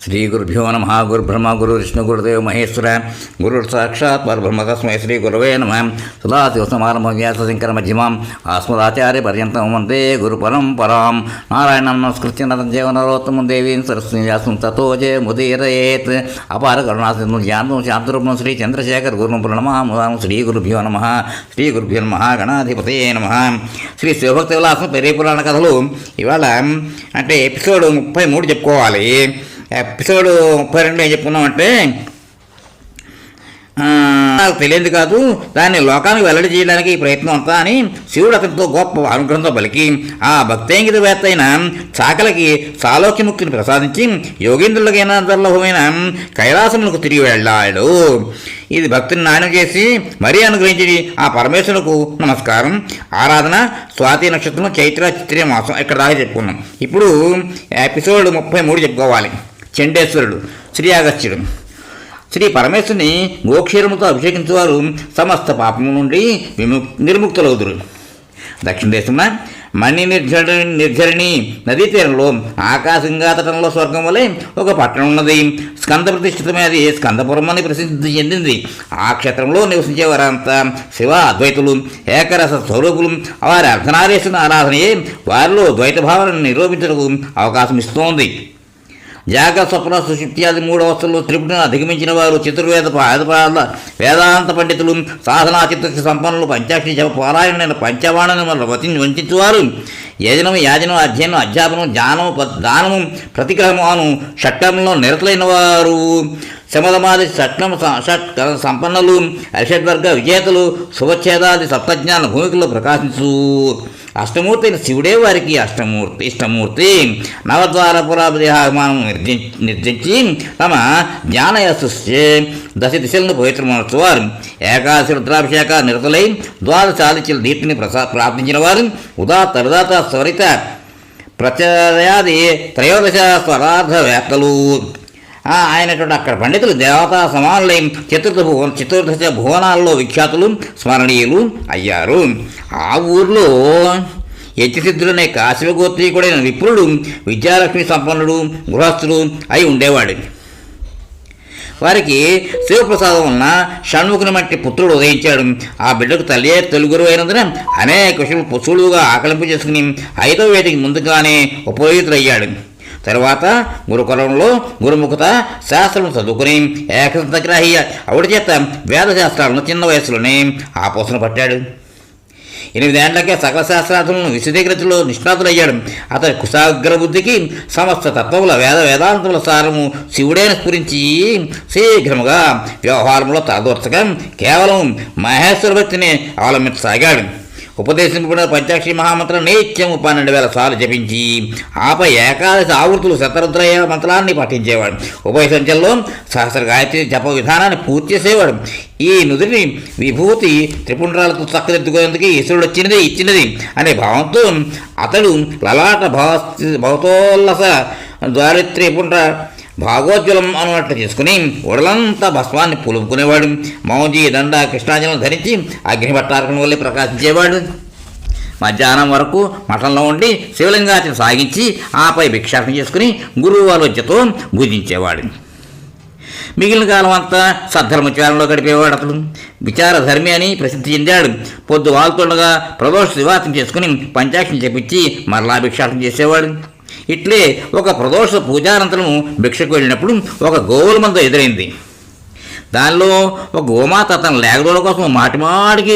శ్రీ గురుభ్యో నమ. గురుబ్రహ్మ గురువిష్ణు గురుదేవ మహేశ్వర గురుర్ సాక్షాత్ పరబ్రహ్మ తస్మై శ్రీ గురవే నమ. సదాశివసమారంభం వ్యాసశంకర మధ్యమాం అస్మదాచార్య పర్యంతం వందే గురు పరంపరాం. నారాయణం నమస్కృత్య నరం జీవనరోత్తమం దేవీం సరస్వతీ వ్యాసం తతో జయముదీరయేత్. అపార కరుణాసింధు జ్ఞానం శాంతరూపం శ్రీ చంద్రశేఖర్ గురుం ప్రణమాం. శ్రీ గురుభ్యో నమ. శ్రీ గురుభ్యో నమ. గణాధిపతయే నమ. శ్రీ శివభక్తి విలాసం పెరిగి పురాణ కథలు ఇవాళ అంటే ఎపిసోడ్ 33 చెప్పుకోవాలి. ఎపిసోడ్ 32 ఏం చెప్పుకున్నామంటే నాకు తెలియదు కాదు, దాన్ని లోకానికి వెల్లడి చేయడానికి ఈ ప్రయత్నం అంతా అని శివుడు అతనితో గొప్ప అనుగ్రహంతో పలికి ఆ భక్తేంగితవేత్త అయిన చాకలకి సాలోక్యముక్తిని ప్రసాదించి యోగేంద్రులకైనా దుర్లభమైన కైలాసములకు తిరిగి వెళ్ళాడు. ఇది భక్తిని నాణ్యం చేసి మరీ అనుగ్రహించి ఆ పరమేశ్వరులకు నమస్కారం. ఆరాధన స్వాతి నక్షత్రం చైత్ర చిత్ర మాసం ఇక్కడ దాకా చెప్పుకున్నాం. ఇప్పుడు ఎపిసోడ్ 33 చెప్పుకోవాలి. చండేశ్వరుడు శ్రీ అగస్త్యుడు. శ్రీ పరమేశ్వరుని గోక్షీరముతో అభిషేకించేవారు సమస్త పాపము నుండి నిర్ముక్తులవుదురు. దక్షిణ దేశమున మణి నిర్జరిణి నదీ తీరంలో ఆకాశంగాతటంలో స్వర్గం వలె ఒక పట్టణం ఉన్నది. స్కంద ప్రతిష్ఠితమే అది స్కందపురం అని ప్రసిద్ధి చెందింది. ఆ క్షేత్రంలో నివసించే వారంతా శివ అద్వైతులు, ఏకరస స్వరూపులు. వారి అర్ధనారీశ్వరుని ఆరాధనయే వారిలో ద్వైత భావనను నిరూపించడానికి అవకాశం ఇస్తోంది. జాగ స్వప్న సుషుప్త్యాది 3 అవస్థల్లో త్రిపుటిని అధిగమించిన వారు చతుర్వేద వేదాంత పండితులు, సాధనా చిత్త సంపన్నులు, పంచాక్షి జప పారాయణ పంచవాణను వంచువారు. యజనం యాజనం అధ్యయనం అధ్యాపనం జ్ఞానము దానము ప్రతిగ్రహము షట్కంలో నిరతులైన వారు. శమదమాది షట్ సంపన్నులు, అరిషడ్వర్గ విజేతలు, శుభచ్ఛేదాది సప్తజ్ఞాన భూమికలో ప్రకాశించు. అష్టమూర్తి అయిన శివుడే వారికి ఇష్టమూర్తి. నవద్వారపురాభిమానం నిర్జించి తమ జ్ఞానయశస్సే దశ దిశలను పవిత్రమర్చువారు. ఏకాదశి రుద్రాభిషేక నిరతులై ద్వాదశాదిత్యుల దీప్తిని ప్రార్థించిన వారు. ఉదాత్త స్వరిత ప్రచయాది త్రయోదశ స్వరార్థ వేత్తలు అయినటువంటి అక్కడ పండితులు దేవతా సమానులై చతుర్దశ భువనాల్లో విఖ్యాతులు స్మరణీయులు అయ్యారు. ఆ ఊర్లో యజ్ఞసిద్ధుడనే కాశీవగోత్రీకుడైన విప్రుడు విద్యాలక్ష్మి సంపన్నుడు గృహస్థుడు అయి ఉండేవాడు. వారికి శివప్రసాదం వలన షణ్ముఖుని మట్టి పుత్రుడు ఉదయించాడు. ఆ బిడ్డకు తల్లియే తొలుగురు అయినందున అనేక విషయాలు పుసులుగా ఆకలింపు చేసుకుని 5వ వేదికి ముందుగానే ఉపయోగితులయ్యాడు. తరువాత గురుకులంలో గురుముఖత శాస్త్రం చదువుకుని ఏకగ్రాహి ఆవిడ చేత వేదశాస్త్రాలను చిన్న వయసులోనే ఆపోసన పట్టాడు. 8 ఏళ్లకే సకల శాస్త్రార్థులను విశదీకరించలో నిష్ణాతులయ్యాడు. అతని కుశాగ్ర బుద్ధికి సమస్త తత్వముల వేదాంతముల సారము శివుడైన స్ఫురించి శీఘ్రముగా వ్యవహారంలో తలదూర్చగా కేవలం మహేశ్వర భక్తిని అవలంబించసాగాడు. ఉపదేశింపబడిన పంచాక్షి మహామంత్రం నిత్యము 12,000 సార్లు జపించి ఆపై ఏకాదశి ఆవృత్తులు శతరుద్రయ మంత్రాన్ని పఠించేవాడు. ఉభయ సంఖ్యల్లో సహస్ర గాయత్రి జప విధానాన్ని పూర్తి చేసేవాడు. ఈ నుదిని విభూతి త్రిపుండ్రాలతో చక్కదిద్దుకునేందుకు ఈశ్వరుడు ఇచ్చినది అనే భావంతో అతడు లలాట భవతోల్లస ద్వారిత్రిపుండ్ర భాగోజ్వలం అన్నట్లు చేసుకుని ఒడలంతా భస్వాన్ని పులుపుకునేవాడు. మౌంజీ దండ కృష్ణాజలం ధరించి అగ్నిభట్టారకం వల్లే ప్రకాశించేవాడు. మధ్యాహ్నం వరకు మఠంలో ఉండి శివలింగార్చన సాగించి ఆపై భిక్షాటన చేసుకుని గురువు ఆలోచనతో భుజించేవాడు. మిగిలిన కాలం అంతా సద్ధర్మచారంలో గడిపేవాడు. అతడు విచారధర్మి అని ప్రసిద్ధి చెందాడు. పొద్దు వాళ్తుండగా ప్రదోష నివాసం చేసుకుని పంచాక్షిని చెప్పించి మరలా భిక్షాటన చేసేవాడు. ఇట్లే ఒక ప్రదోష పూజానంతరం భిక్షకు వెళ్ళినప్పుడు ఒక గోవుల మంద ఎదురైంది. దానిలో ఒక గోమాత తన లేగదోల కోసం మాటిమాటికి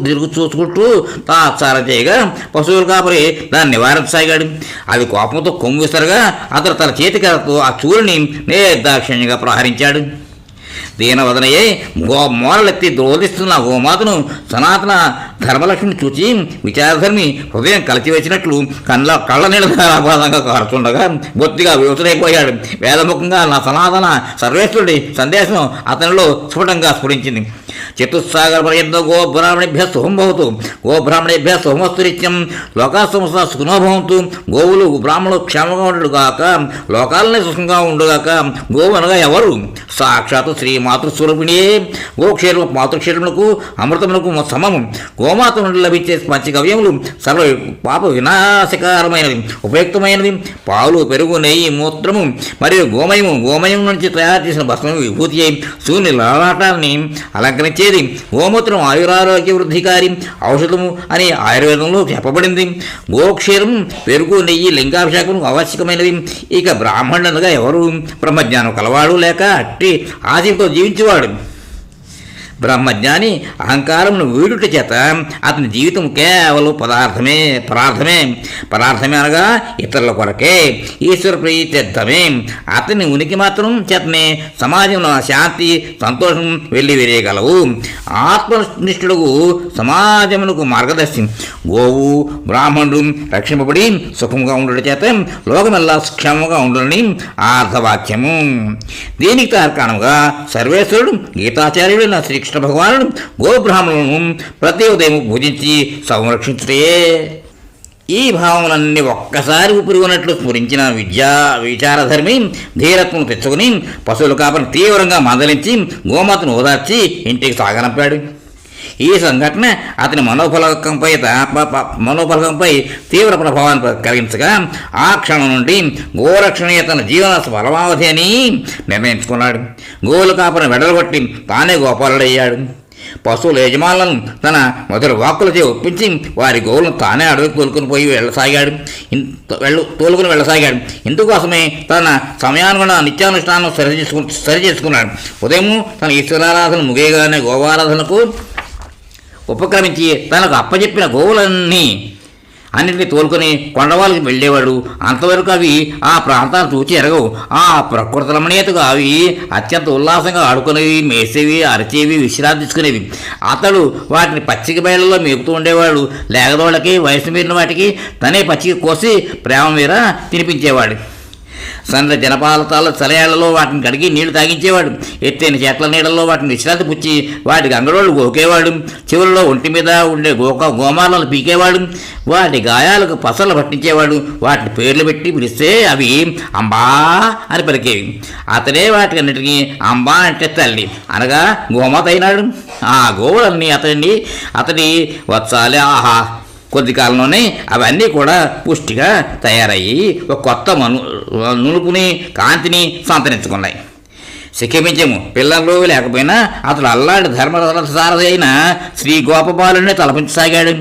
తిరుగు చూసుకుంటూ తాత్సారం చేయగా పశువులు కాపరి దాన్ని నివారించసాగాడు. అది కోపంతో కొమ్ము విసరగా అతను తన చేతికరతో ఆ చూరిని నిర్దాక్షిణ్యంగా ప్రహరించాడు. దీనవదనయ్యే మూలలెత్తి ద్రోధిస్తున్న గోమాతను సనాతన ధర్మలక్ష్మిని చూచి విచారధర్మి హృదయం కలిచివేసినట్లు కళ్ళ నీళ్ళబాధంగా కారుతుండగా బొత్తిగా వివసుడైపోయాడు. వేదముఖంగా నా సనాతన సర్వేశ్వరుడి సందేశం అతనిలో స్ఫురించింది. చతుస్సాగర పర్యంతో గోబ్రాహ్మణేభ్య శుభం భవతు, గోబ్రాహ్మణేభ్య శుభమస్తు నిత్యం, లోకాసమస్త సుఖనోభవంతు. గోవులు బ్రాహ్మణులు క్షేమంగా ఉండుగాక, లోకాలనే సుఖంగా ఉండుగాక. గోవు అనగా ఎవరు? సాక్షాత్తు శ్రీ మాతృస్వరూపిణియే. గోక్షేరం మాతృక్షేత్రములకు అమృతములకు సమము. గోమాత నుండి లభించే పంచగవ్యములు సర్వ పాప వినాశకరమైనవి, ఉపయుక్తమైనవి. పాలు, పెరుగు, నెయ్యి, మూత్రము మరియు గోమయం నుంచి తయారు చేసిన భస్మము విభూతి అయి సూర్యుని లలాటాన్ని అలంకరించేది. గోమూత్రం ఆయురారోగ్య వృద్ధికారి ఔషధము అని ఆయుర్వేదంలో చెప్పబడింది. గోక్షీరం, పెరుగు, నెయ్యి లింగాభిషేకం ఆవశ్యకమైనవి. ఇక బ్రాహ్మణులుగా ఎవరు? బ్రహ్మజ్ఞానం కలవాడు లేక అట్టి ఆశయంతో జీవించేవాడు. బ్రహ్మజ్ఞాని అహంకారమును వీడుట చేత అతని జీవితం కేవలం పరార్థమే అనగా ఇతరుల కొరకే, ఈశ్వర ప్రీత్యర్థమే. అతని ఉనికి మాత్రం చేతనే సమాజంలో శాంతి, సంతోషం వెళ్ళి వేయగలవు. ఆత్మనిష్ఠుడుకు సమాజమునకు మార్గదర్శి. గోవు, బ్రాహ్మణుడు రక్షింపబడి సుఖంగా ఉండట చేత లోకమెల్లా క్షేమంగా ఉండని అర్థవాక్యము. దీనికి తార్కాణంగా సర్వేశ్వరుడు గీతాచార్యుడైన శ్రీకృష్ణ భగవానుడు గోబ్రాహ్మణులను ప్రతి ఉదయం పూజించి సంరక్షించుటే. ఈ భావములన్నీ ఒక్కసారి ఊపిరిగొన్నట్లు స్ఫురించిన విచారధర్మి ధీరత్వం తెచ్చుకుని పశువుల కాపరిని తీవ్రంగా మందలించి గోమాతను ఓదార్చి ఇంటికి సాగనంపాడు. ఈ సంఘటన అతని మనోఫలకంపై తీవ్ర ప్రభావాన్ని కలిగించగా ఆ క్షణం నుండి గోరక్షణే తన జీవన పరమావధి అని నిర్ణయించుకున్నాడు. గోవుల కాపరిని వెడలగొట్టి తానే గోపాలుడయ్యాడు. పశువుల యజమానులను తన మొదటి వాక్కులచే ఒప్పించి వారి గోవులను తానే అడవికి తోలుకుని వెళ్ళసాగాడు. ఇందుకోసమే తన సమయానుగుణ నిత్యానుష్ఠానం సరిచేసుకున్నాడు. ఉదయం తన ఈశ్వరారాధన ముగియగానే గోవారాధనకు ఉపక్రమించి తనకు అప్పచెప్పిన అన్నింటినీ తోలుకొని కొండవాళ్ళకి వెళ్ళేవాడు. అంతవరకు అవి ఆ ప్రాంతాన్ని చూచి ఎరగవు. ఆ ప్రకృతి రమణీయతగా అవి అత్యంత ఉల్లాసంగా ఆడుకునేవి, మేసేవి, అరిచేవి, విశ్రాంతి తీసుకునేవి. అతడు వాటిని పచ్చిక బయళ్ళలో మేపుతూ ఉండేవాడు. లేగదోళ్ళకి, వయసు మీరిన వాటికి తనే పచ్చిక కోసి ప్రేమ మీద తినిపించేవాడు. సన్న జనపాలతాల చలయాళ్లలో వాటిని కడిగి నీళ్లు తాగించేవాడు. ఎత్తైన చెట్ల నీళ్ళలో వాటిని విశ్రాంతి పుచ్చి వాటికి అంగడోళ్ళు గోకేవాడు. చివరిలో ఒంటి మీద ఉండే గోమాలను పీకేవాడు. వాటి గాయాలకు పసలు పట్టించేవాడు. వాటిని పేర్లు పెట్టి పిలిస్తే అవి అంబా అని పలికేవి. అతడే వాటికి అన్నిటికీ అంబా అంటే తల్లి అనగా గోమాత అయినాడు. ఆ గోవులన్నీ అతడి వచ్చాలి. ఆహా, కొద్ది కాలంలోనే అవన్నీ కూడా పుష్టిగా తయారయ్యి ఒక కొత్త నునుపుని, కాంతిని సంతరించుకున్నాయి. శిఖమించము పిల్లలు లేకపోయినా అతడు అల్లాడి ధర్మసారథి అయిన శ్రీ గోపబాలుని తలపించసాగాడు.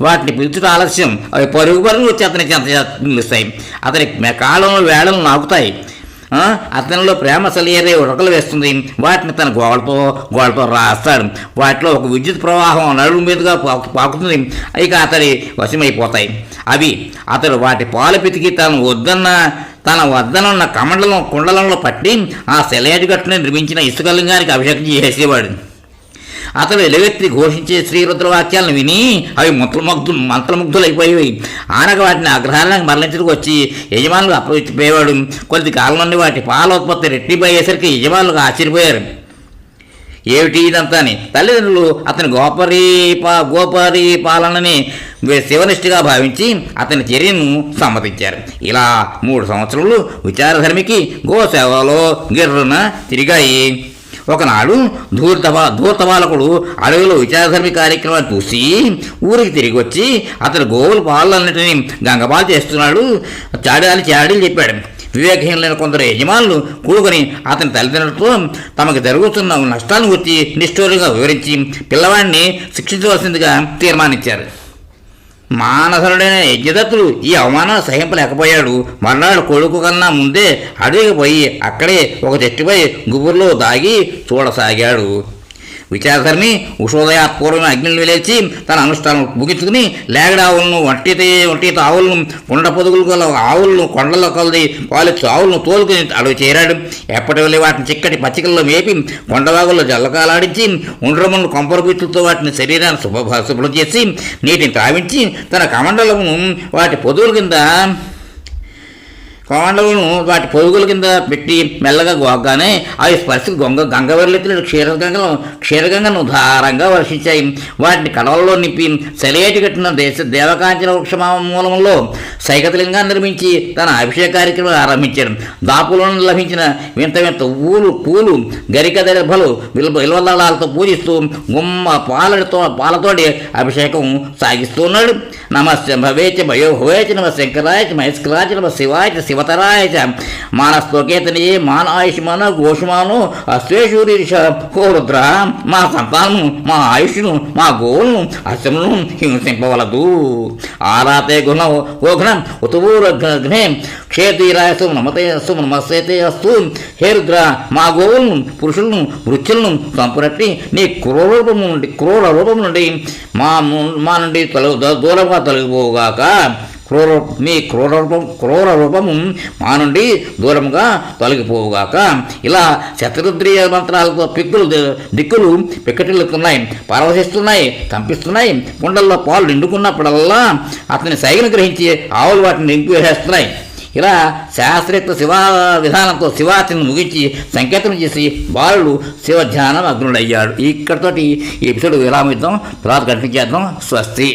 వాటిని పిలుచుట ఆలస్యం. అవి పరుగు వచ్చి అతనికి నిలుస్తాయి. అతని కాలంలో వేళలు నాకుతాయి. అతనిలో ప్రేమ సలియరే ఉరకలు వేస్తుంది. వాటిని తన గోడతో రాస్తాడు. వాటిలో ఒక విద్యుత్ ప్రవాహం నడుము మీదుగా పాకుతుంది. ఇక అతడి వశమైపోతాయి. అతడు వాటి పాలు పితికి తన వద్దనున్న కుండలంలో పట్టి ఆ సెలయేటి గట్టుని నిర్మించిన ఇసుకలింగానికి అభిషేకం చేసేవాడు. అతడు ఎలుగెత్తి ఘోషించే శ్రీరుద్రవాక్యాలను విని అవి మంత్రముగ్ధులైపోయేవి. ఆనక వాటిని అగ్రహారానికి మరలించడానికి వచ్చి యజమానులు అప్పచెప్పేవాడు. కొద్ది కాలం నుండి వాటి పాల ఉత్పత్తి రెట్టిపోయేసరికి యజమానులకు ఆశ్చర్యపోయారు. ఏమిటి ఇదంతా అని. తల్లిదండ్రులు అతని గోపరి పాలనని శివనిష్ఠగా భావించి అతని చర్యను సమ్మతించారు. ఇలా 3 సంవత్సరాలు విచారధర్మికి గోసేవలో గిర్రున తిరిగాయి. ఒకనాడు ధూర్తబాలకుడు అడవిలో విచారధర్మి కార్యక్రమాన్ని చూసి ఊరికి తిరిగి వచ్చి అతని గోవుల పాలన్నింటినీ గంగపాలు చేస్తున్నాడు. చాడీలు చెప్పాడు. వివేకహీనులైన కొందరు యజమానులు కూడుకొని అతని తల్లిదండ్రులతో తమకు జరుగుతున్న నష్టాలను గురించి నిష్ఠూరంగా వివరించి పిల్లవాడిని శిక్షించవలసిందిగా తీర్మానించారు. మానసరుడైన యజ్ఞదత్తుడు ఈ అవమానాలు సహింపలేకపోయాడు. మర్నాడు కొడుకు కన్నా ముందే అడవికి పోయి అక్కడే ఒక చెట్టుపై గుబుర్లో దాగి చూడసాగాడు. విచారధర్మి ఉషోదయాత్పూర్వమైన అగ్నిని వెలిచి తన అనుష్ఠానం ముగించుకుని లేగడ ఆవులను, ఒంటిత ఆవులను, కొండ పొదుగులు గల ఆవులను, కొండల కొలది పాలిచ్చు ఆవులను తోలుకుని అడవి చేరాడు. ఎప్పటి వెళ్ళి వాటిని చిక్కటి పచ్చికల్లో మేపి కొండవాగుల్లో జల్లకాలాడించి ఉండ్రములను కొంపరపిత్తులతో వాటిని శరీరాన్ని శుభ్రం చేసి నీటిని త్రావించి తన కమండలమును వాటి పొదువుల కింద కోండలను వాటి పొరుగుల కింద పెట్టి మెల్లగా గోగ్గానే అవి స్పర్శకు గంగవెర్లెత్తిన క్షీరగంగను ధారంగా వర్షించాయి. వాటిని కడవల్లో నింపి సెలయేటి కట్టిన దేవకాంచన వృక్ష మూలంలో సైకతలింగాన్ని నిర్మించి తన అభిషేక కార్యక్రమం ఆరంభించాడు. దాపులను లభించిన వింత వింత పూలు గరిక దర్భలు విల్వదళాలతో పూజిస్తూ గుమ్మ పాలతోటి అభిషేకం సాగిస్తున్నాడు. నమస్తే భవేచ భయో భవేచ నమ శంకరాయ మహేశ్వరాయ నమ శివాయ శివతరాయ మానస్తోకేతనియే మానాయుష్మాన ఘోషమాను అశ్వేశూరీష హో రుద్ర, మా సంతానము మా ఆయుష్ను మా గోవులను అశ్వమును హింసింపవలదు. ఆరాతే గోఘ్నం ఉతువూరఘ్నే క్షేతీరాయ నమస్తే అస్తు. హే రుద్ర, మా గోవులను పురుషులను వృత్తులను చంపునట్టి నీ క్రూర రూపము నుండి మా నుండి దూరంగా తొలగిపోగాక. మీ క్రూర రూపము మా నుండి దూరంగా తొలగిపోవుగాక. ఇలా శతరుద్రీయ మంత్రాలతో దిక్కులు పిక్కటిల్లుతున్నాయి, పరవశిస్తున్నాయి, కంపిస్తున్నాయి. కుండల్లో పాలు నిండుకున్నప్పుడల్లా అతని సైగను గ్రహించి ఆవులు వాటిని నింపి వేసేస్తున్నాయి. ఇలా శాస్త్రయుక్త శివా విధానంతో శివార్చను ముగించి సంకేతం చేసి బాలుడు శివధ్యానం అగ్నుడయ్యాడు. ఇక్కడితోటి ఈ ఎపిసోడ్ విరామిద్దాం, తర్వాత కంటిన్యూ చేద్దాం. స్వస్తి.